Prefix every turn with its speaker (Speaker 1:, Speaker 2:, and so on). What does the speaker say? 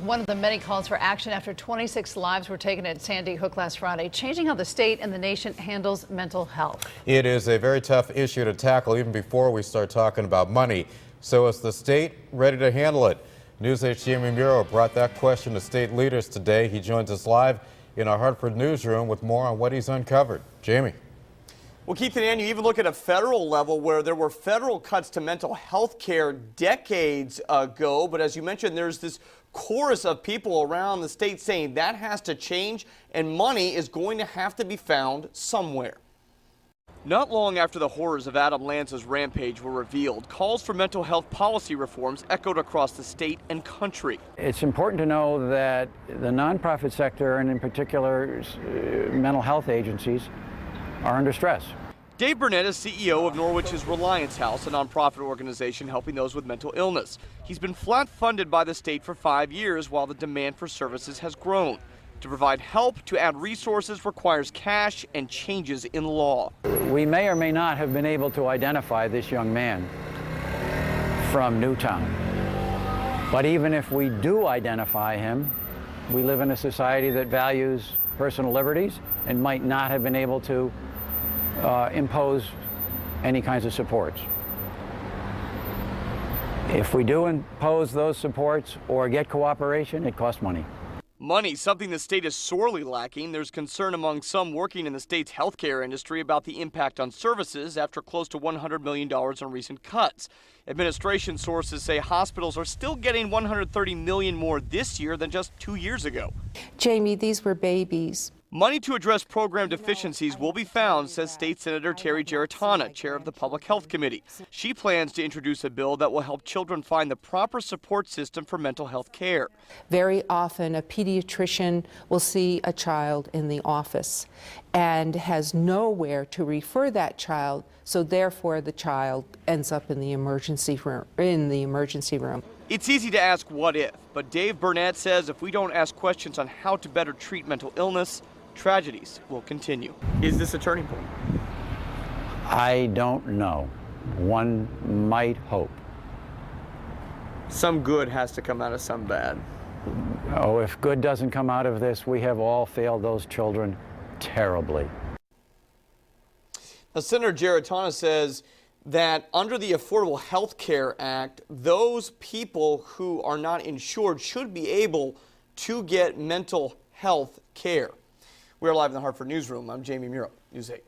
Speaker 1: One of the many calls for action after 26 lives were taken at Sandy Hook last Friday, changing how the state and the nation handles mental health.
Speaker 2: It is a very tough issue to tackle even before we start talking about money. So is the state ready to handle it? News 8's Jamie Muro brought that question to state leaders today. He joins us live in our Hartford newsroom with more on what he's uncovered. Jamie.
Speaker 3: Well, Keith and Ann, you even look at a federal level where there were federal cuts to mental health care decades ago. But as you mentioned, there's this chorus of people around the state saying that has to change and money is going to have to be found somewhere. Not long after the horrors of Adam Lanza's rampage were revealed, calls for mental health policy reforms echoed across the state and country.
Speaker 4: It's important to know that the nonprofit sector, and in particular mental health agencies, are under stress.
Speaker 3: Dave Burnett is CEO of Norwich's Reliance House, a nonprofit organization helping those with mental illness. He's been flat funded by the state for 5 years while the demand for services has grown. To provide help, to add resources requires cash and changes in law.
Speaker 4: We may or may not have been able to identify this young man from Newtown. But even if we do identify him, we live in a society that values personal liberties and might not have been able to impose any kinds of supports. If we do impose those supports or get cooperation, it costs money.
Speaker 3: Money, something the state is sorely lacking. There's concern among some working in the state's healthcare industry about the impact on services after close to $100 million in recent cuts. Administration sources say hospitals are still getting $130 million more this year than just 2 years ago.
Speaker 5: Jamie, these were babies.
Speaker 3: Money to address program deficiencies will be found, says State Senator Terry Geritana, chair of the Public Health Committee. She plans to introduce a bill that will help children find the proper support system for mental health care.
Speaker 5: Very often, a pediatrician will see a child in the office and has nowhere to refer that child, so therefore the child ends up in the emergency room.
Speaker 3: It's easy to ask what if, but Dave Burnett says if we don't ask questions on how to better treat mental illness, tragedies will continue. Is this a turning point?
Speaker 4: I don't know. One might hope.
Speaker 3: Some good has to come out of some bad.
Speaker 4: Oh, if good doesn't come out of this, we have all failed those children terribly.
Speaker 3: Now, Senator Geritana says that under the Affordable Health Care Act, those people who are not insured should be able to get mental health care. We're live in the Hartford newsroom. I'm Jamie Muro, News 8.